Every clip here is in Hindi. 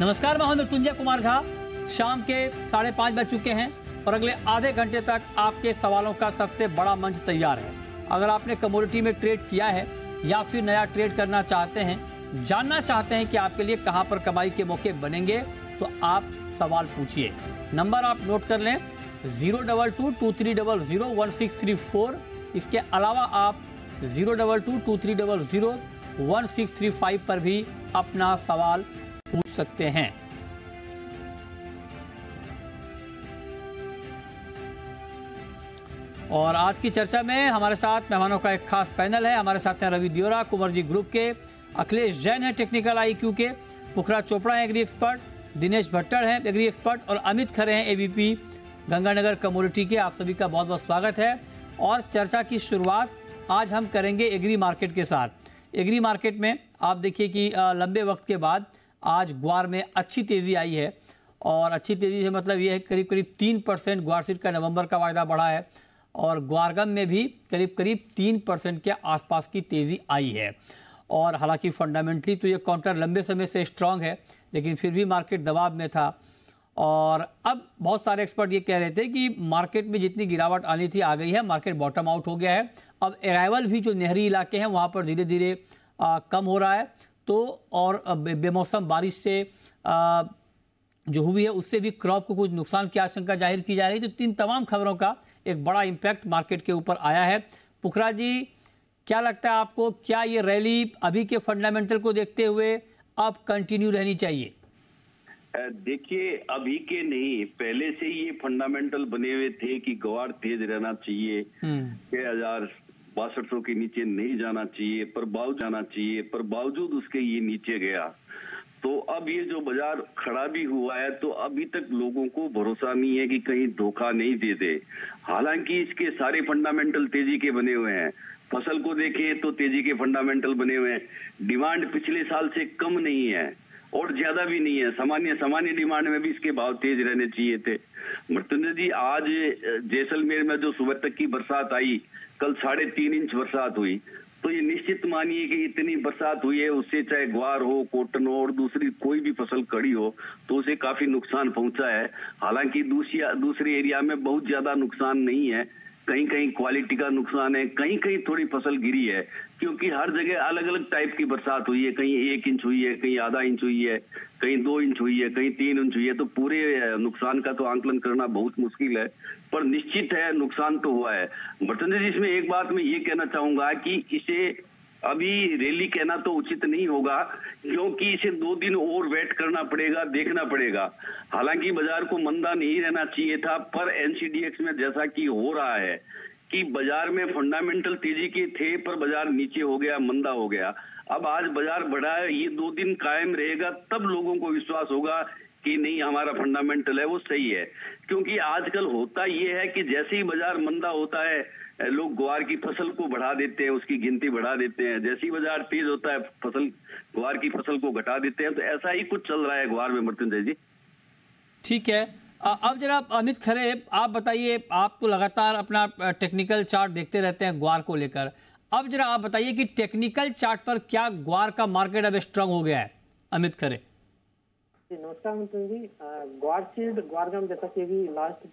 नमस्कार, मैं हूं मृत्युंजय कुमार झा। शाम के 5:30 बज चुके हैं और अगले आधे घंटे तक आपके सवालों का सबसे बड़ा मंच तैयार है। अगर आपने कमोडिटी में ट्रेड किया है या फिर नया ट्रेड करना चाहते हैं, जानना चाहते हैं कि आपके लिए कहां पर कमाई के मौके बनेंगे, तो आप सवाल पूछिए। नंबर आप नोट कर लें 022-2300-1634। इसके अलावा आप 022-2300-1635 पर भी अपना सवाल पूछ सकते हैं। और आज की चर्चा में हमारे साथ मेहमानों का एक खास पैनल है। हमारे साथ हैं रवि दियोरा, कुंवर जी ग्रुप के, अखिलेश जैन है टेक्निकल IQ के, पुखराज चोपड़ा है एग्री एक्सपर्ट, दिनेश भट्टर हैं एग्री एक्सपर्ट और अमित खरे हैं AVP गंगानगर कमोडिटी के। आप सभी का बहुत बहुत स्वागत है। और चर्चा की शुरुआत आज हम करेंगे एग्री मार्केट के साथ। एग्री मार्केट में आप देखिए कि लंबे वक्त के बाद आज ग्वार में अच्छी तेजी आई है। और अच्छी तेजी से मतलब ये है करीब करीब 3% ग्वार सीड का नवंबर का वायदा बढ़ा है और ग्वारगम में भी करीब करीब 3% के आसपास की तेजी आई है। और हालांकि फंडामेंटली तो ये काउंटर लंबे समय से स्ट्रांग है, लेकिन फिर भी मार्केट दबाव में था। और अब बहुत सारे एक्सपर्ट ये कह रहे थे कि मार्केट में जितनी गिरावट आनी थी आ गई है, मार्केट बॉटम आउट हो गया है। अब अराइवल भी जो नहरी इलाके हैं वहाँ पर धीरे धीरे कम हो रहा है। तो और बेमौसम बारिश से जो हुई है उससे भी क्रॉप को कुछ नुकसान की आशंका जाहिर की जा रही है। तो इन तमाम खबरों का एक बड़ा इम्पैक्ट मार्केट के ऊपर आया है। पुखराज जी, क्या लगता है आपको, क्या ये रैली अभी के फंडामेंटल को देखते हुए अब कंटिन्यू रहनी चाहिए? देखिए, अभी के नहीं, पहले से ये फंडामेंटल बने हुए थे कि ग्वार तेज रहना चाहिए, 6,6200 के नीचे नहीं जाना चाहिए, पर बावजूद उसके ये नीचे गया। तो अब ये जो बाजार खड़ा भी हुआ है तो अभी तक लोगों को भरोसा नहीं है कि कहीं धोखा नहीं दे दे। हालांकि इसके सारे फंडामेंटल तेजी के बने हुए हैं। फसल को देखें तो तेजी के फंडामेंटल बने हुए हैं। डिमांड पिछले साल से कम नहीं है और ज्यादा भी नहीं है। सामान्य डिमांड में भी इसके भाव तेज रहने चाहिए थे। मृत्युंजय जी, आज जैसलमेर में जो सुबह तक की बरसात आई, कल 3.5 इंच बरसात हुई। तो ये निश्चित मानिए कि इतनी बरसात हुई है, उससे चाहे ग्वार हो, कॉटन हो और दूसरी कोई भी फसल खड़ी हो तो उसे काफी नुकसान पहुंचा है। हालांकि दूसरे एरिया में बहुत ज्यादा नुकसान नहीं है। कहीं कहीं क्वालिटी का नुकसान है, कहीं कहीं थोड़ी फसल गिरी है, क्योंकि हर जगह अलग अलग टाइप की बरसात हुई है। कहीं 1 इंच हुई है, कहीं आधा इंच हुई है, कहीं 2 इंच हुई है, कहीं 3 इंच हुई है। तो पूरे नुकसान का तो आंकलन करना बहुत मुश्किल है, पर निश्चित है नुकसान तो हुआ है। बटन जी, इसमें एक बात मैं ये कहना चाहूंगा कि इसे अभी रैली कहना तो उचित नहीं होगा, क्योंकि इसे 2 दिन और वेट करना पड़ेगा, देखना पड़ेगा। हालांकि बाजार को मंदा नहीं रहना चाहिए था, पर NCDX में जैसा कि हो रहा है कि बाजार में फंडामेंटल तेजी के थे पर बाजार नीचे हो गया, मंदा हो गया। अब आज बाजार बढ़ा है, ये 2 दिन कायम रहेगा, तब लोगों को विश्वास होगा कि नहीं, हमारा फंडामेंटल है वो सही है। क्योंकि आजकल होता ये है कि जैसे ही बाजार मंदा होता है, लोग ग्वार की फसल को बढ़ा देते हैं, उसकी गिनती बढ़ा देते हैं। जैसे ही बाजार तेज होता है, ग्वार की फसल को घटा देते हैं। तो ऐसा ही कुछ चल रहा है ग्वार में, मृत्युंजय जी। ठीक है। अब जरा अमित खरे, आप बताइए, आप तो लगातार अपना टेक्निकल चार्ट देखते रहते हैं ग्वार को लेकर। अब जरा आप बताइए कि टेक्निकल चार्ट पर क्या ग्वार का मार्केट अब स्ट्रांग हो गया है? अमित खरे। नमस्कार मिथुन जी। ग्वारगम जैसा कि अभी लास्ट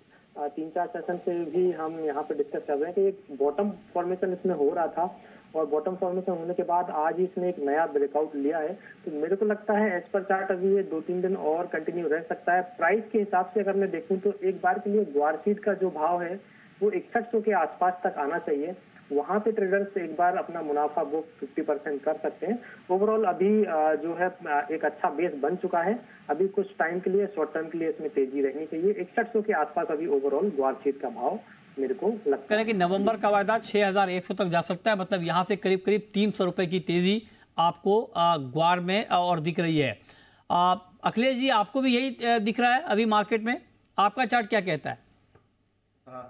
3-4 सेशन से भी हम यहाँ पे डिस्कस कर रहे हैं कि एक बॉटम फॉर्मेशन इसमें हो रहा था और बॉटम फॉर्मेशन होने के बाद आज ही इसने एक नया ब्रेकआउट लिया है। तो मेरे को लगता है एज पर चार्ट अभी ये 2-3 दिन और कंटिन्यू रह सकता है। प्राइस के हिसाब से अगर मैं देखूं तो एक बार के लिए ग्वार सीड का जो भाव है वो 6100 के आसपास तक आना चाहिए। वहां पे ट्रेडर्स एक बार अपना मुनाफा बुक 50% कर सकते हैं। ओवरऑल अभी जो है एक अच्छा बेस बन चुका है। अभी कुछ टाइम के लिए, शॉर्ट टर्म के लिए इसमें तेजी रहनी चाहिए। 6100 के आसपास अभी ओवरऑल ग्वार सीड का भाव मेरे को लगता है कि नवंबर का वायदा 6100 तक जा सकता है। मतलब यहाँ से करीब करीब 300 रुपए की तेजी आपको ग्वार में और दिख रही है। अखिलेश जी, आपको भी यही दिख रहा है अभी मार्केट में? आपका चार्ट क्या कहता है?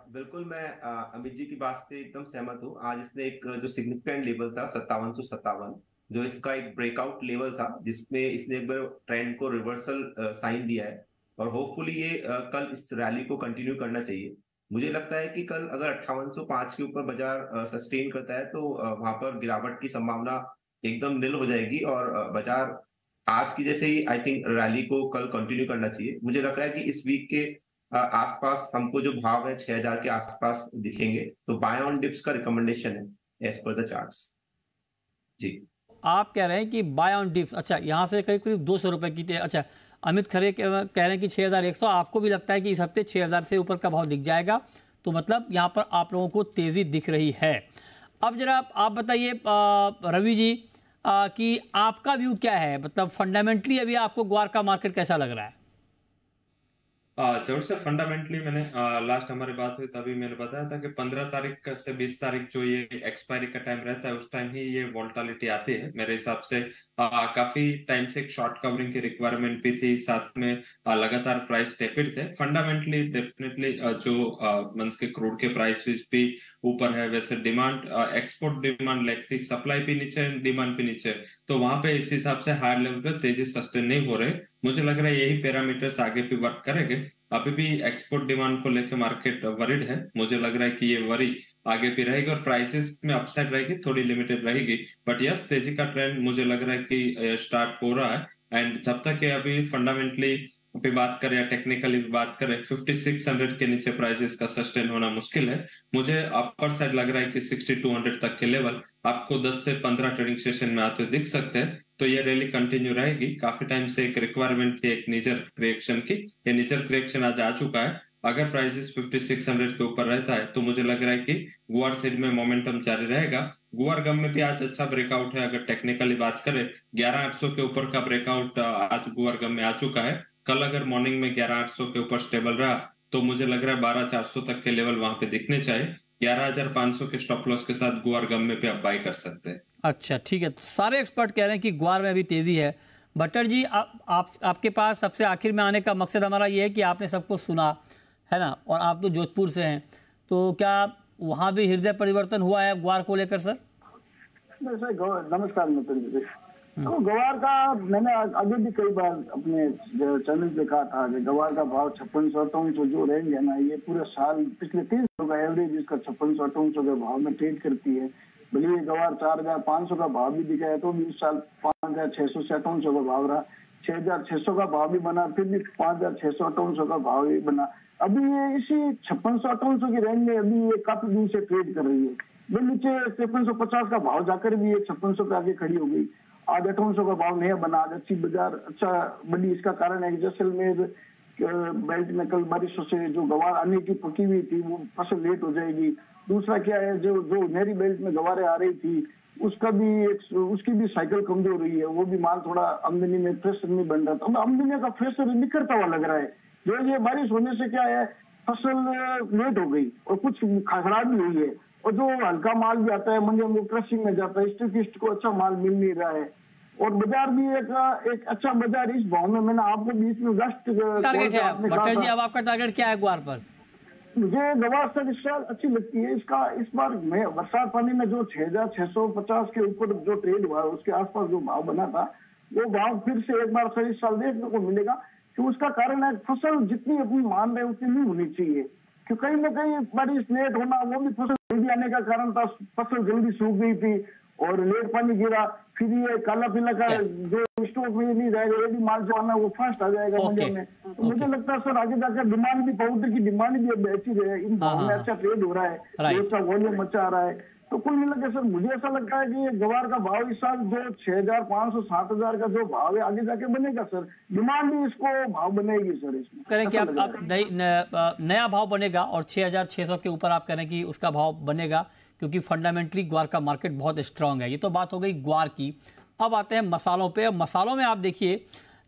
बिल्कुल, मैं अमित जी की बात से एकदम सहमत हूँ। आज इसने एक जो सिग्निफिकेंट लेवल था 5757, जो इसका एक ब्रेकआउट लेवल था, जिसमें इसने एक बार ट्रेंड को रिवर्सल साइन दिया है और होपफुली ये कल इस रैली को कंटिन्यू करना चाहिए। मुझे लगता है कि कल अगर 5805 के ऊपर बाजार सस्टेन करता है तो वहां पर गिरावट की संभावना एकदम निल हो जाएगी और बाजार आज की जैसे ही आई थिंक रैली को कल कंटिन्यू करना चाहिए। मुझे लग रहा है कि इस वीक के आसपास हमको जो भाव है 6000 के आसपास दिखेंगे, तो बाय ऑन डिप्स का रिकमेंडेशन है एज पर द चार्ट्स। जी, आप कह रहे हैं कि बाय ऑन डिप्स, अच्छा यहाँ से करीब करीब 200 रुपए की अच्छा अमित खरे कह रहे हैं कि 6100, आपको भी लगता है कि इस हफ्ते 6000 से ऊपर का भाव दिख जाएगा, तो मतलब यहाँ पर आप लोगों को तेजी दिख रही है। अब जरा आप बताइए रवि जी कि आपका व्यू क्या है, मतलब फंडामेंटली अभी आपको ग्वार का मार्केट कैसा लग रहा है? जरूर से फंडामेंटली मैंने लास्ट हमारी बात हुई तभी मैंने बताया था कि 15 तारीख से 20 तारीख जो ये एक्सपायरी का टाइम रहता है उस टाइम ही ये वोलेटिलिटी आती है। मेरे हिसाब से काफी टाइम से एक शॉर्ट कवरिंग की रिक्वायरमेंट भी थी, साथ में लगातार प्राइस टेपिड थे। फंडामेंटली डेफिनेटली जो मंस के क्रूड के प्राइसेस भी ऊपर है, वैसे डिमांड एक्सपोर्ट डिमांड लेग थी, सप्लाई भी नीचे डिमांड भी नीचे, तो वहां पे इस हिसाब से हायर लेवल पे तेजी सस्टेन नहीं हो रहे। मुझे लग रहा है यही पैरामीटर्स आगे भी वर्क करेंगे। अभी भी एक्सपोर्ट डिमांड को लेकर मार्केट वरिड है, मुझे लग रहा है कि ये वरी आगे भी रहेगी और प्राइसेस में अपसाइड रहेगी, थोड़ी लिमिटेड रहेगी, बट यस तेजी का ट्रेंड मुझे लग रहा है कि स्टार्ट हो रहा है। एंड जब तक ये अभी फंडामेंटली भी बात करें या टेक्निकली भी बात करें 5600 के नीचे प्राइसेस का सस्टेन होना मुश्किल है। मुझे अपर साइड लग रहा है कि 6200 तक के लेवल आपको 10 से 15 ट्रेडिंग सेशन में आते दिख सकते हैं, तो ये रैली कंटिन्यू रहेगी। काफी टाइम से एक रिक्वायरमेंट थी एक नीचर क्रिएक्शन की, ये नीचर क्रिएक्शन आज आ चुका है। अगर प्राइसेस 5600 के ऊपर रहता है तो मुझे लग रहा है कि गुआर सीड में मोमेंटम जारी रहेगा। गुआर गम में भी आज अच्छा ब्रेकआउट है, अगर टेक्निकली बात करें 11800 के ऊपर का ब्रेकआउट आज गुआर गम में आ चुका है। कल अगर मॉर्निंग में 11800 के ऊपर स्टेबल रहा तो मुझे लग रहा है 12400 तक के लेवल वहां पे दिखने चाहिए। 11500 के स्टॉप लॉस के साथ गुआर गम में भी आप बाई कर सकते हैं। अच्छा ठीक है, तो सारे एक्सपर्ट कह रहे हैं कि ग्वार में अभी तेजी है। भट्टर जी आपके पास सबसे आखिर में आने का मकसद हमारा ये है कि आपने सबको सुना है ना, और आप तो जोधपुर से हैं, तो क्या वहाँ भी हृदय परिवर्तन हुआ है ग्वार को लेकर सर? नमस्कार मित्र जी। तो गवार का मैंने आगे भी कई बार अपने चैनल पे कहा था कि गवार का भाव 5600 जो रेंज है ना, ये पूरे साल पिछले 30 सालों का एवरेज इसका 5600 के भाव में ट्रेड करती है। भले ये गवार 4500 का भाव भी दिखा है तो भी इस साल 5600 का भाव रहा, 6600 का भाव भी बना, फिर भी 5600 का भाव भी बना। अभी ये इसी 5600 की रेंज में अभी ये काफी दिन से ट्रेड कर रही है। ये नीचे 5350 का भाव जाकर भी ये 5600 पे आगे खड़ी हो गई। आज 5800 का भाव नया बना, आज अच्छी बाजार अच्छा बड़ी। इसका कारण है कि जैसलमेर बेल्ट में कल बारिशों से जो गवार आने की पकी हुई थी वो फसल लेट हो जाएगी। दूसरा क्या है, जो नहरी बेल्ट में गवारें आ रही थी उसकी भी साइकिल कमजोर रही है, वो भी माल थोड़ा आमदनी में प्रेशर नहीं बन रहा था। अब आमदनी का प्रेशर निकलता हुआ लग रहा है। जो ये बारिश होने से क्या है, फसल लेट हो गई और कुछ खराब भी हुई है, और जो हल्का माल भी आता है मंडियों में क्रशिंग में जाता है, स्टॉकिस्ट को अच्छा माल मिल नहीं रहा है। और बाजार भी एक अच्छा बाजार इस भाव में मैंने आपको बीच में लास्ट टारगेट है भट्टर जी, अब आपका टारगेट क्या है ग्वार पर? मुझे गवार सर इस साल अच्छी लगती है। इसका इस बार में बरसात पानी में जो 6650 के ऊपर जो ट्रेड हुआ है उसके आसपास जो भाव बना था वो भाव फिर से एक बार सर इस साल देखने को मिलेगा। कि उसका कारण है फसल जितनी अपनी मान रहे उतनी नहीं होनी चाहिए, कि कहीं ना कहीं बारिश लेट होना वो भी फसल जल्दी आने का कारण था। फसल जल्दी सूख गई थी और लेट पानी गिरा, फिर ये काला पीला का जो स्टॉक में नहीं रहेगा, ये भी माल जो आना वो फास्ट आ जाएगा मंडियों में। तो मुझे लगता है सर आगे जाकर डिमांड भी, पाउडर की डिमांड भी अब अच्छी रहे, इन भाव में अच्छा ट्रेड हो रहा है, अच्छा वॉल्यूम अच्छा आ रहा है। तो कुल मिलाकर सर मुझे ऐसा लगता है कि ये गवार का भाव इस साल जो 6500 7000 का जो भाव है आगे जाके बनेगा सर। डिमांड भी इसको भाव बनेगी सर। इसमें करें कि आप नया भाव बनेगा और 6600 के ऊपर आप करें कि उसका भाव बनेगा, क्योंकि फंडामेंटली ग्वार का मार्केट बहुत स्ट्रांग है। ये तो बात हो गई ग्वार की। अब आते हैं मसालों पे। मसालों में आप देखिए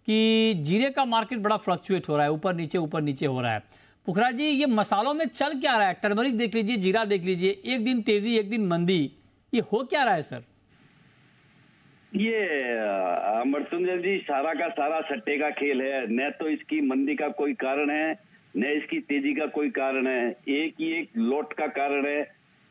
कि जीरे का मार्केट बड़ा फ्लक्चुएट हो रहा है, ऊपर नीचे हो रहा है। पुखराज जी, ये मसालों में चल क्या रहा है? टर्मरिक देख लीजिए, जीरा देख लीजिए, एक दिन तेजी एक दिन मंदी, ये हो क्या रहा है सर? ये अमरसुंदर जी सारा का सारा सट्टे का खेल है। न तो इसकी मंदी का कोई कारण है, न इसकी तेजी का कोई कारण है। एक ही एक लोट का कारण है।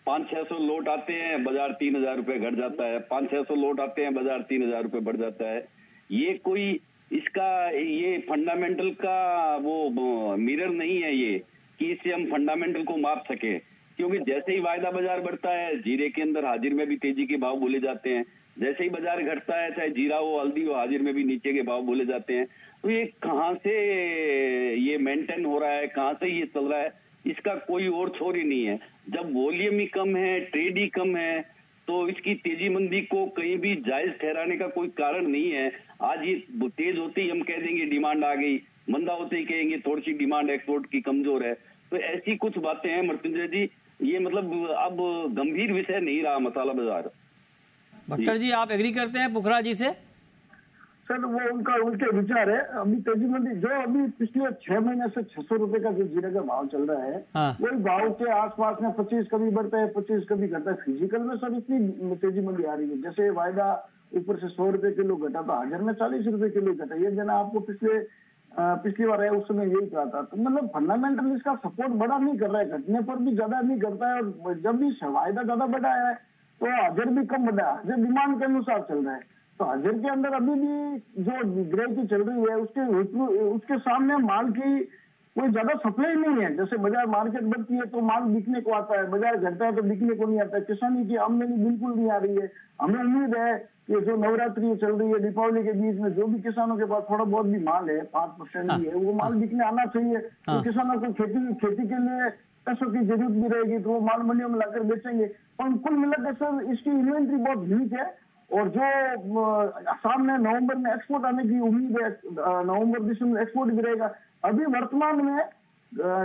500-600 लोट आते हैं, बाजार 3000 रुपए घट जाता है। 500-600 लोट आते हैं, बाजार 3000 रुपए बढ़ जाता है। ये कोई इसका ये फंडामेंटल का वो मिरर नहीं है ये, कि इससे हम फंडामेंटल को माप सके। क्योंकि जैसे ही वायदा बाजार बढ़ता है, जीरे के अंदर हाजिर में भी तेजी के भाव बोले जाते हैं। जैसे ही बाजार घटता है, चाहे जीरा हो, हल्दी हो, हाजिर में भी नीचे के भाव बोले जाते हैं। तो ये कहाँ से ये मेंटेन हो रहा है, कहाँ से ये चल रहा है, इसका कोई और छोर ही नहीं है। जब वॉल्यूम ही कम है, ट्रेड ही कम है, तो इसकी तेजी मंदी को कहीं भी जायज ठहराने का कोई कारण नहीं है। आज ये तेज होते ही हम कह देंगे डिमांड आ गई, मंदा होते ही कहेंगे थोड़ी सी डिमांड एक्सपोर्ट की कमजोर है। तो ऐसी कुछ बातें हैं मृत्युंजय जी, ये मतलब अब गंभीर विषय नहीं रहा मसाला बाजार। भट्टर जी, आप एग्री करते हैं पुखरा जी से? सर वो उनके विचार है। अभी तेजी मंदी जो अभी पिछले 6 महीने से 600 रुपए का जो जीरे का भाव चल रहा है, हाँ। वही भाव के आसपास में 25 कभी बढ़ता है, 25 कभी घटता है। फिजिकल में सर इतनी तेजी मंदी आ रही है, जैसे वायदा ऊपर से 100 रुपए किलो घटा, तो हाजिर में 40 रुपए किलो घटा। ये देना आपको पिछली बार है, उस समय यही कहा था। तो मतलब फंडामेंटल इसका सपोर्ट बड़ा नहीं कर रहा है, घटने पर भी ज्यादा नहीं करता है, और जब भी वायदा ज्यादा बढ़ा है तो हाजिर भी कम बढ़ा है। हाजिर डिमांड के अनुसार चल रहा है, तो हाजिर के अंदर अभी भी जो गिरावट चल रही है उसके सामने माल की कोई ज्यादा सप्लाई नहीं है। जैसे बाजार मार्केट बढ़ती है तो माल बिकने को आता है, बाजार घटता है तो बिकने को नहीं आता है। किसानी की आमदनी बिल्कुल नहीं आ रही है। हमें उम्मीद है कि जो नवरात्रि चल रही है, दीपावली के बीच में जो भी किसानों के पास थोड़ा बहुत भी माल है, 5% भी है, वो माल बिकने आना चाहिए। तो किसानों को खेती के लिए पैसों की जरूरत भी रहेगी, तो वो माल मंडियों में लाकर बेचेंगे। और कुल मिलाकर सर इसकी इन्वेंट्री बहुत वीक है, और जो सामने नवंबर में एक्सपोर्ट आने की उम्मीद है, नवंबर दिसंबर एक्सपोर्ट भी रहेगा। अभी वर्तमान में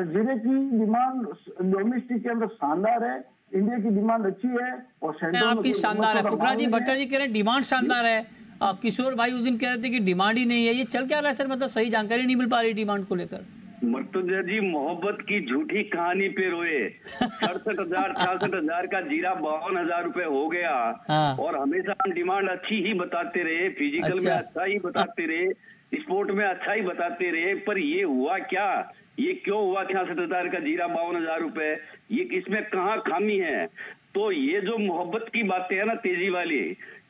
जीरे की डिमांड डोमेस्टिक के अंदर शानदार है, इंडिया की डिमांड अच्छी है, और सेंट्रल आपकी शानदार है। पुखरा जी, भट्टर जी कह रहे हैं डिमांड शानदार है, किशोर भाई उस दिन कह रहे थे कि डिमांड ही नहीं है। ये चल क्या रहा है सर? मतलब सही जानकारी नहीं मिल पा रही डिमांड को लेकर। मर्तुंजय जी, मोहब्बत की झूठी कहानी पे रोए। 67,000 66,000 का जीरा 52,000 रुपए हो गया, हाँ। और हमेशा हम डिमांड अच्छी ही बताते रहे, फिजिकल में अच्छा ही बताते रहे, स्पोर्ट में अच्छा ही बताते रहे, पर ये हुआ क्या? ये क्यों हुआ 66,000 का जीरा 52,000 रुपए? ये इसमें कहाँ खामी है? तो ये जो मोहब्बत की बातें है ना तेजी वाली,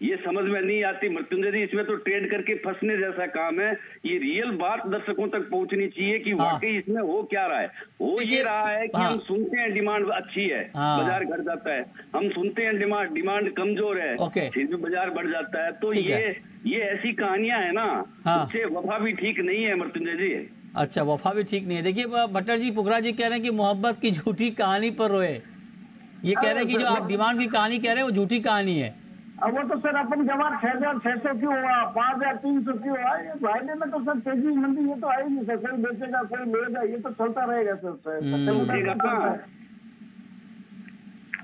ये समझ में नहीं आती मृत्युंजय जी। इसमें तो ट्रेड करके फंसने जैसा काम है। ये रियल बात दर्शकों तक पहुंचनी चाहिए कि वाकई इसमें हो क्या रहा है। हो ये रहा है कि हम सुनते हैं डिमांड अच्छी है, बाजार घट जाता है। हम सुनते हैं डिमांड कमजोर है, फिर भी बाजार बढ़ जाता है। तो ये ऐसी कहानियां है ना, उससे वफा भी ठीक नहीं है मृत्युंजय जी। अच्छा, वफा भी ठीक नहीं है। देखिए भट्टर जी, पुखरा जी कह रहे हैं कि मोहब्बत की झूठी कहानी पर रोए। ये कह रहे हैं कि जो आप डिमांड की कहानी कह रहे हैं वो झूठी कहानी है। अब वो तो सर अपन जवाब 6,600 क्यों हुआ, 5,300 क्यों हुआ, ये फायदे में तो सर तेजी मंदी ये तो आई नहीं सर। कोई बेचेगा कोई लेगा, ये तो चलता रहेगा सर।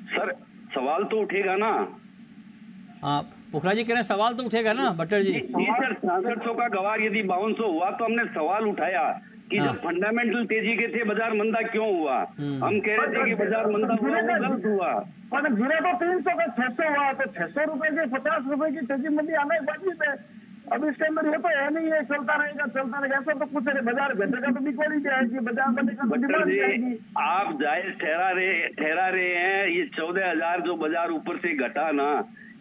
सर सवाल तो उठेगा ना। हाँ, पुखरा जी कह रहे हैं सवाल तो उठेगा ना भट्टर जी। सर 6600 का गवार यदि 5200 हुआ तो हमने सवाल उठाया कि जब फंडामेंटल तेजी के थे बाजार मंदा क्यों हुआ। हम कह रहे थे कि बाजार मंदा हुआ, गलत हुआ। पर जीरो तो 300 का 600 हुआ, तो 600 रुपए के 50 रुपए की तेजी मंदी आना ही बातचीत है। अब इसके अंदर ये तो है नहीं है चलता रहेगा ऐसा तो कुछ है। बाजार घटेगा तो बिकवाली जाएगी, बाजार बढ़ेगा तो डिमांड जाएगी। आप जायज ठहरा रहे हैं। ये 14,000 जो बाजार ऊपर से घटा ना,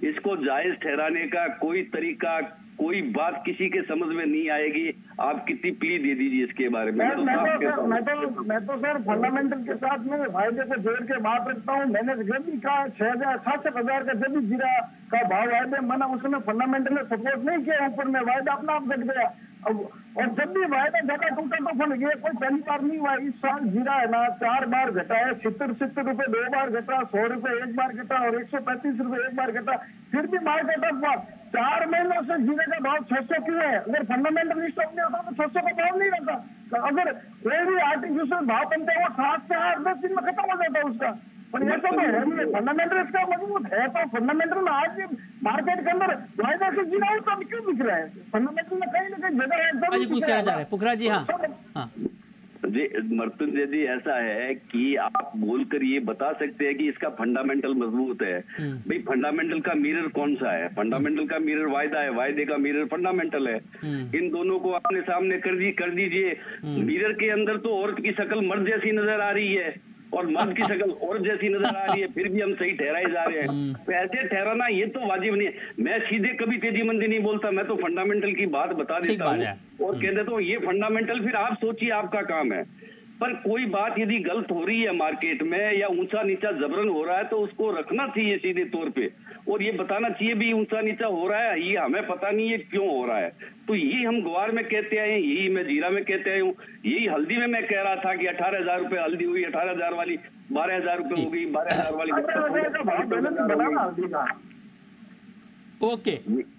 इसको जायज ठहराने का कोई तरीका, कोई बात किसी के समझ में नहीं आएगी। आप कितनी प्ली दे दीजिए इसके बारे में। मैं तो सर फंडामेंटल के साथ में फायदे को जोड़ के बात रखता हूँ। मैंने जब भी कहा 66,000 का जब भी जीरा का भाव वायदे मैंने उसमें फंडामेंटल सपोर्ट नहीं किया, ऊपर में वायदा अपना आप घट गया। और जब भी वायदा घटा टूटा तो फंड गया। कोई पहली बार नहीं हुआ। इस साल जीरा है ना 4 बार घटा है। 70 रुपए 2 बार घटा, 100 रुपए 1 बार घटा, और 135 रुपए 1 बार घटा। फिर भी मार्केट हुआ 4 महीनों से जीरे का भाव 600 क्यों है? अगर फंडामेंटल स्टॉक नहीं होता तो 600 का भाव नहीं रहता। तो अगर कोई भी आर्टिफिशियल भाव बनता है वो 7 से 8-10 दिन में खत्म हो जाता है उसका। पर ऐसा तो है नहीं। फंडामेंटल इसका मजबूत है, तो फंडामेंटल में आज मार्केट के अंदर वायदा से जीरा तो क्यों दिख रहा है? फंडामेंटल में कहीं ना कहीं जगह है। पुखरा जी, हाँ जी मर्तुंजय जी, ऐसा है कि आप बोलकर ये बता सकते हैं कि इसका फंडामेंटल मजबूत है। भाई फंडामेंटल का मिरर कौन सा है? फंडामेंटल का मिरर वायदा है, वायदे का मिरर फंडामेंटल है। इन दोनों को आपने सामने कर दीजिए। मिरर के अंदर तो औरत की शक्ल मर्द जैसी नजर आ रही है और मर्द की शक्ल औरत जैसी नजर आ रही है, फिर भी हम सही ठहराए जा रहे हैं। तो ऐसे ठहराना ये तो वाजिब नहीं है। मैं सीधे कभी तेजी मंदी नहीं बोलता, मैं तो फंडामेंटल की बात बता देता हूँ और कह देता हूँ ये फंडामेंटल। फिर आप सोचिए, आपका काम है। पर कोई बात यदि गलत हो रही है मार्केट में या ऊंचा नीचा जबरन हो रहा है तो उसको रखना चाहिए सीधे तौर पे, और ये बताना चाहिए भी ऊंचा नीचा हो रहा है, ये हमें पता नहीं है क्यों हो रहा है। तो यही हम ग्वार में कहते आए, यही मैं जीरा में कहते आया हूँ, यही हल्दी में मैं कह रहा था कि 18,000 रुपए हल्दी हुई, 18,000 वाली 12,000 रुपए हो गई, 12,000 वाली। ओके,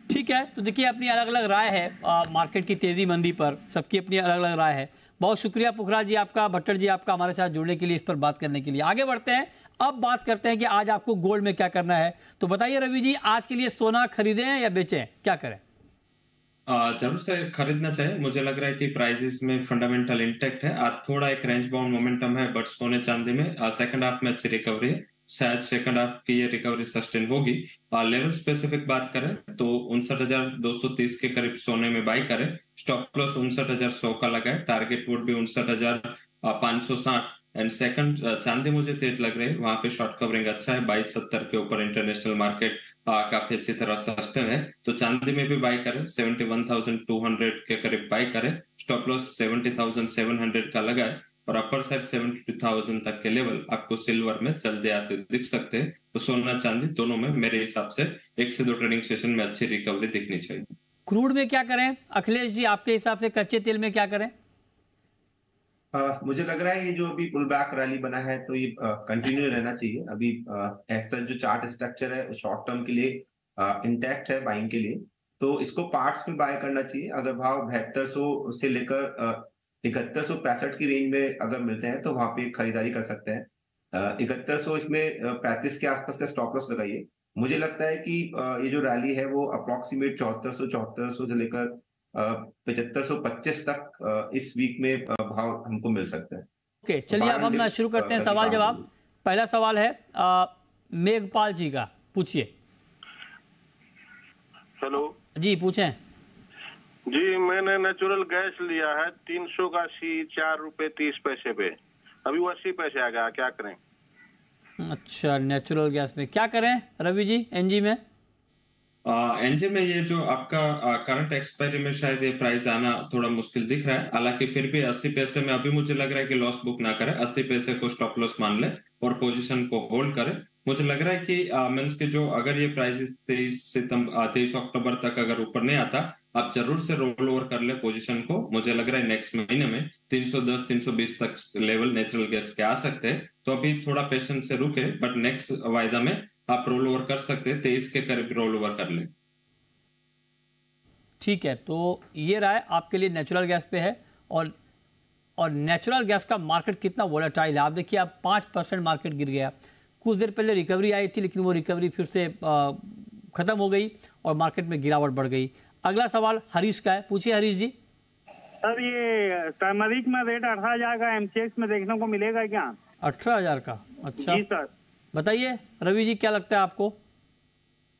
ठीक है। तो देखिए अपनी अलग अलग राय है मार्केट की तेजी मंदी पर, सबकी अपनी अलग अलग राय है। बहुत शुक्रिया पुखराज जी आपका, भट्टर जी आपका हमारे साथ जुड़ने के लिए, इस पर बात करने के लिए। आगे बढ़ते हैं, अब बात करते हैं कि आज आपको गोल्ड में क्या करना है। तो बताइए रवि जी, आज के लिए सोना खरीदें या बेचें, क्या करें? जरूर से खरीदना चाहिए। मुझे लग रहा है कि प्राइसेस में फंडामेंटल इंटैक्ट है। आज थोड़ा एक रेंज बाउंड मोमेंटम है, बट सोने चांदी में सेकंड हाफ में अच्छी रिकवरी है। शायद सेकंड हाफ की ये रिकवरी सस्टेन होगी। लेवल स्पेसिफिक बात करें तो 59,230 के करीब सोने में बाई करें। स्टॉप लॉस 59,100 का लगा है। टारगेट वुड भी 59,560। एंड सेकंड चांदी मुझे तेज लग रही है, वहां पे शॉर्ट कवरिंग अच्छा है। 2270 के ऊपर इंटरनेशनल मार्केट काफी अच्छी तरह सस्टेन है, तो चांदी में भी बाई करें। 71,200 के करीब बाई करें। स्टॉप लॉस 70,700 का लगा है और अपर साइड 72,000 तक के लेवल आपको सिल्वर में जल्दी आते दिख सकते हैं। तो सोना चांदी दोनों में मेरे हिसाब से 1 से 2 ट्रेडिंग सेशन में अच्छी रिकवरी दिखनी चाहिए। क्रूड में क्या करें अखिलेश जी, आपके हिसाब से कच्चे तेल में क्या करें? मुझे लग रहा है ये जो अभी पुल बैक रैली बना है तो ये कंटिन्यू रहना चाहिए। अभी ऐसा जो चार्ट स्ट्रक्चर है शॉर्ट टर्म के लिए इंटैक्ट है बाइंग के लिए, तो इसको पार्ट्स में बाय करना चाहिए। अगर भाव 7200 से लेकर 7165 की रेंज में अगर मिलते हैं तो वहां पे खरीदारी कर सकते हैं। 7100 इसमें 35 के आसपास का स्टॉप लॉस लगाइए। मुझे लगता है कि ये जो रैली है वो अप्रोक्सीमेट 7400 से लेकर 7525 तक इस वीक में भाव हमको मिल सकता है। ओके, चलिए अब हम शुरू करते हैं सवाल जवाब। पहला सवाल है मेघपाल जी का, पूछिए। हेलो जी पूछें। जी, मैंने नेचुरल गैस लिया है 380 ₹4.30 पे, अभी वो 80 पैसे आ गया, क्या करें? अच्छा, नेचुरल गैस में क्या करें रवि जी? एनजी में एनजे में ये जो आपका करंट एक्सपायरी में शायद ये प्राइस आना थोड़ा मुश्किल दिख रहा है। हालांकि फिर भी 80 पैसे में अभी मुझे लग रहा है कि लॉस बुक ना करें। 80 पैसे को स्टॉप लॉस मान ले और पोजीशन को होल्ड करें। मुझे लग रहा है कि मीन्स के जो अगर ये प्राइस 23 अक्टूबर तक अगर ऊपर नहीं आता, आप जरूर से रोल ओवर कर ले पोजीशन को। मुझे लग रहा है नेक्स्ट महीने में 310-320 तक लेवल नेचुरल गैस के आ सकते हैं। तो अभी थोड़ा पेशेंस से रुके, बट नेक्स्ट वायदा में आप रोल ओवर कर सकते हैं। 23 के करीब रोल ओवर कर ले। ठीक है, तो ये राय आपके लिए नेचुरल गैस पे है। और नेचुरल गैस का मार्केट कितना वोलेटाइल है आप देखिए। अब 5% मार्केट गिर गया। कुछ देर पहले रिकवरी आई थी, लेकिन वो रिकवरी फिर से खत्म हो गई और मार्केट में गिरावट बढ़ गई। अगला सवाल हरीश का है, पूछिए हरीश जी। सर, ये टर्मरिक में रेट 18,000 का एमसीएक्स में देखने को मिलेगा क्या? 18,000 का? अच्छा जी सर। बताइए रवि जी, क्या लगता है आपको?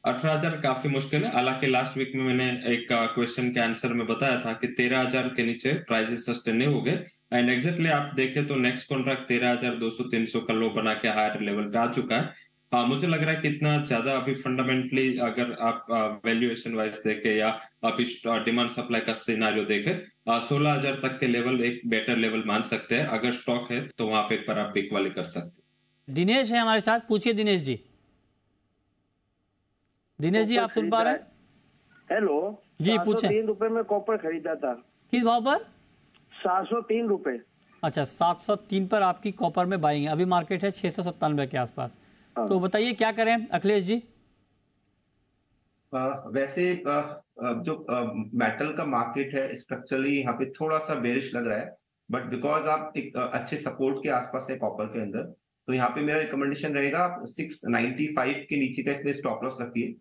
18,000 काफी मुश्किल है। हालांकि लास्ट वीक में मैंने एक क्वेश्चन के आंसर में बताया था कि 13,000 के नीचे प्राइसेस सस्टेन नहीं हो गए। एंड एग्जैक्टली आप देखें तो नेक्स्ट कॉन्ट्रैक्ट 13,200-300 का लो बना के हायर लेवल पे आ चुका है। मुझे लग रहा है कि इतना ज्यादा अभी फंडामेंटली अगर आप वैल्यूएशन वाइज देखे या अभी डिमांड सप्लाई का सिनारियो देखे, 16,000 तक के लेवल एक बेटर लेवल मान सकते हैं। अगर स्टॉक है तो वहां पे एक बार आप पिक वाली कर सकते हैं। दिनेश है हमारे साथ, पूछिए दिनेश जी। दिनेश जी आप सुन पा रहे हैं? हेलो जी पूछें। 3 रुपए में कॉपर खरीदा था। किस भाव पर? 703 रुपए। अच्छा, 703 पर आपकी कॉपर में बाइंग है। अभी मार्केट है 697 के आसपास। तो बताइए क्या करें अखिलेश जी? वैसे जो मेटल का मार्केट है स्ट्रक्चरली यहाँ पे थोड़ा सा बेरिश लग रहा है, बट बिकॉज आप एक अच्छे सपोर्ट के आसपास है कॉपर के अंदर, तो यहाँ पे मेरा रिकमेंडेशन रहेगा आप 695 के नीचे का इसमें स्टॉप लॉस रखिए।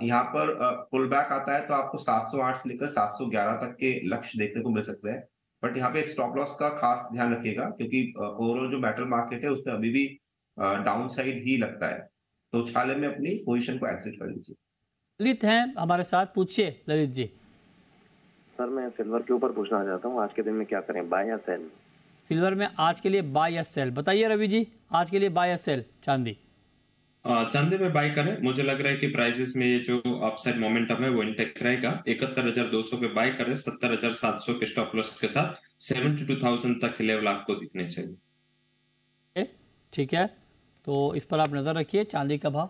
यहाँ पर पुल बैक आता है तो आपको 708 से लेकर 711 तक के लक्ष्य देखने को मिल सकते हैं। बट यहाँ पे स्टॉप लॉस का खास ध्यान रखिएगा, क्योंकि ओवरऑल जो मेटल मार्केट है उसमें अभी भी डाउन साइड ही लगता है। तो उछाले में अपनी पोजीशन को एग्जिट कर लीजिए। ललित हैं हमारे साथ, पूछिए ललित जी। सर, मैं सिल्वर के ऊपर पूछना चाहता हूँ, आज के दिन में क्या करें, बाय या सेल? सिल्वर में आज के लिए बाय या सेल? बताइए रवि जी, आज के लिए बाय या सेल चांदी? चांदी में बाई करें। मुझे लग रहा है कि प्राइसेस में ये जो अपसाइड मोमेंटम है वो इंटेक्ट रहेगा। 71,200 पे बाई करें, 70,700 के स्टॉप लॉस के साथ 72,000 तक के लेवल आपको दिखने चाहिए। ठीक है, तो इस पर आप नजर रखिए। चांदी का भाव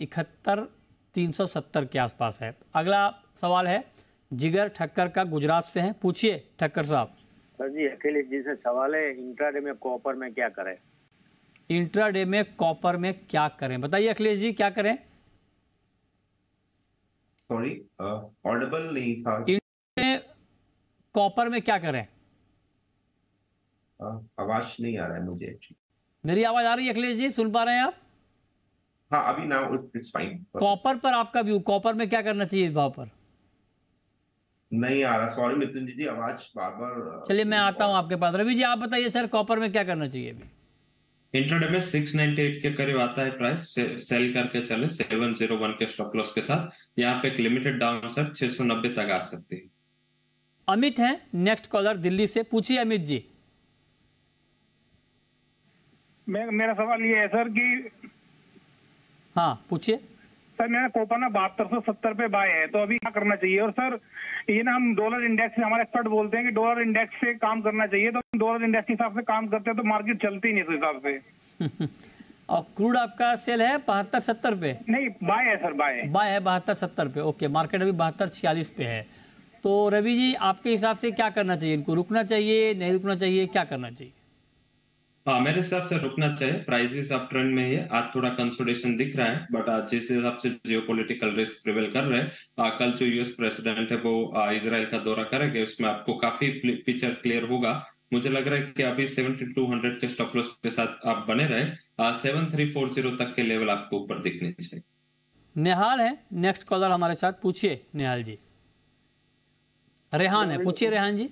71,370 के आसपास है। अगला सवाल है जिगर ठक्कर का, गुजरात से हैं। पूछिए ठक्कर साहब। सर जी, अखिलेश जी से सवाल है, इंट्राडे में कॉपर में क्या करें? इंट्राडे में कॉपर में क्या करें, बताइए अखिलेश जी, क्या करें? सॉरी, ऑडिबल नहीं था। कॉपर में क्या करें? आवाज नहीं आ रहा है मुझे एक्चुअली। मेरी आवाज आ रही है अखिलेश जी, सुन पा रहे हैं आप? हाँ, अभी नाउ इट्स फाइन। कॉपर पर आपका व्यू, कॉपर में क्या करना चाहिए इस भाव पर? नहीं आ रहा, सॉरी मिथुन जी, आवाज बार बार। चलिए मैं आता हूं आपके पास। रवि जी आप बताइए सर, कॉपर में क्या करना चाहिए अभी? इंट्राडे में 698 के करीब आता है प्राइस, सेल करके चले 701 के स्टॉप लॉस के साथ। यहाँ पे एक लिमिटेड डाउन सर 690 तक आ सकती है। अमित हैं नेक्स्ट कॉलर दिल्ली से। पूछिए अमित जी। मेरा सवाल ये है सर कि हाँ पूछिए सर, मेरा कॉपर ना 7270 पे बाय है, तो अभी क्या करना चाहिए? और सर ये ना हम डॉलर इंडेक्स से, हमारे एक्सपर्ट बोलते हैं कि डॉलर इंडेक्स से काम करना चाहिए, तो हम डॉलर इंडेक्स के हिसाब से काम करते हैं तो मार्केट चलती नहीं इस हिसाब से। और क्रूड आपका सेल है 7270 पे? नहीं, बाय है सर, बाय है 7270 पे। ओके, मार्केट अभी 7246 पे है। तो रवि जी आपके हिसाब से क्या करना चाहिए? इनको रुकना चाहिए, नहीं रुकना चाहिए, क्या करना चाहिए? हाँ, मेरे हिसाब से रुकना चाहिए। प्राइसेस अप ट्रेंड में ही है, आज थोड़ा कंसोलिडेशन दिख रहा है, बट आज जिस हिसाब से जियोपॉलिटिकल रिस्क प्रिवेल कर रहे हैं, कल जो यूएस प्रेसिडेंट है वो इजराइल का दौरा करेंगे, उसमें आपको काफी पिक्चर क्लियर होगा। मुझे लग रहा है कि अभी 7200 के स्टॉप लॉस के साथ आप बने रहे। 7340 तक के लेवल आपको ऊपर दिखने चाहिए। नेहाल है नेक्स्ट कॉलर हमारे साथ। पूछिए नेहाल जी। रेहान है, पूछिए रेहान जी।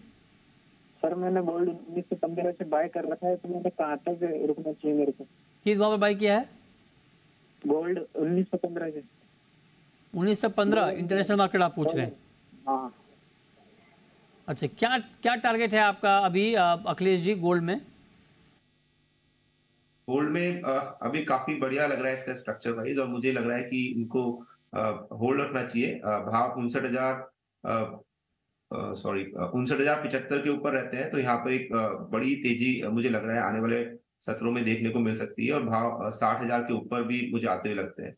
सर मैंने गोल्ड 1915 से बाय कर रखा है, तो मैंने कहाँ तक रुकना चाहिए मेरे को? किस भाव पे बाय किया है? गोल्ड 1915 से। 1915 इंटरनेशनल मार्केट आप पूछ रहे हैं? हाँ। अच्छा, क्या क्या टारगेट है आपका अभी अखिलेश जी गोल्ड में? गोल्ड में अभी काफी बढ़िया लग रहा है इसका स्ट्रक्चर वाइज, और मुझे लग रहा है कि इनको होल्ड रखना चाहिए। भाव 59,075 के ऊपर रहते हैं, तो यहाँ पर एक बड़ी तेजी मुझे लग रहा है आने वाले सत्रों में देखने को मिल सकती है, और भाव 60,000 के ऊपर भी मुझे आते हुए लगते हैं।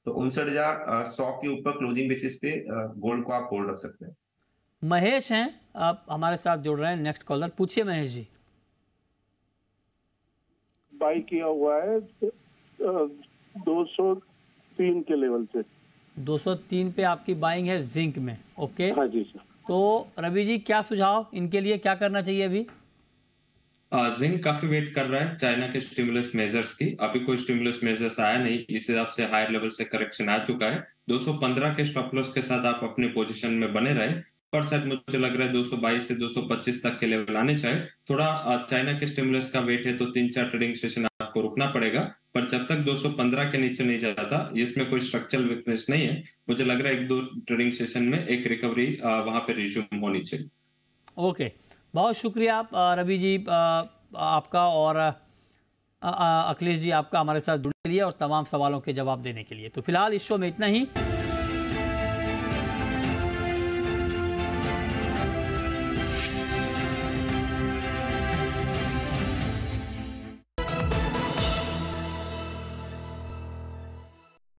तो 59,100 के ऊपर क्लोजिंग बेसिस पे गोल्ड को आप होल्ड रख सकते हैं। महेश हैं आप हमारे साथ जुड़ रहे हैं नेक्स्ट कॉलर। पूछिए महेश जी। बाई किया हुआ है 203 के लेवल से। 203 पे आपकी बाइंग है जिंक में। ओके, हाँ जी सर। तो रवि जी क्या सुझाव इनके लिए, क्या करना चाहिए अभी? जिंक काफी वेट कर रहा है चाइना के स्टिमुलस मेजर्स की। अभी कोई स्टिमुलस मेजर्स आया नहीं, इस हिसाब से हायर लेवल से करेक्शन आ चुका है। 215 के स्टॉप लॉस के साथ आप अपने पोजीशन में बने रहे। पर शायद मुझे लग रहा है 222 से 225 तक के लेवल आने चाहिए। थोड़ा चाइना के स्टिमुलस का वेट है, तो 3-4 ट्रेडिंग सेशन आपको रुकना पड़ेगा, पर जब तक 215 के नीचे नहीं जाता, इसमें कोई स्ट्रक्चरल वीकनेस नहीं है। मुझे लग रहा है 1-2 ट्रेडिंग सेशन में एक रिकवरी वहां पे रिज्यूम होनी चाहिए। ओके, बहुत शुक्रिया रवि जी आपका, और अखिलेश जी आपका हमारे साथ जुड़ने के लिए और तमाम सवालों के जवाब देने के लिए। तो फिलहाल इस शो में इतना ही।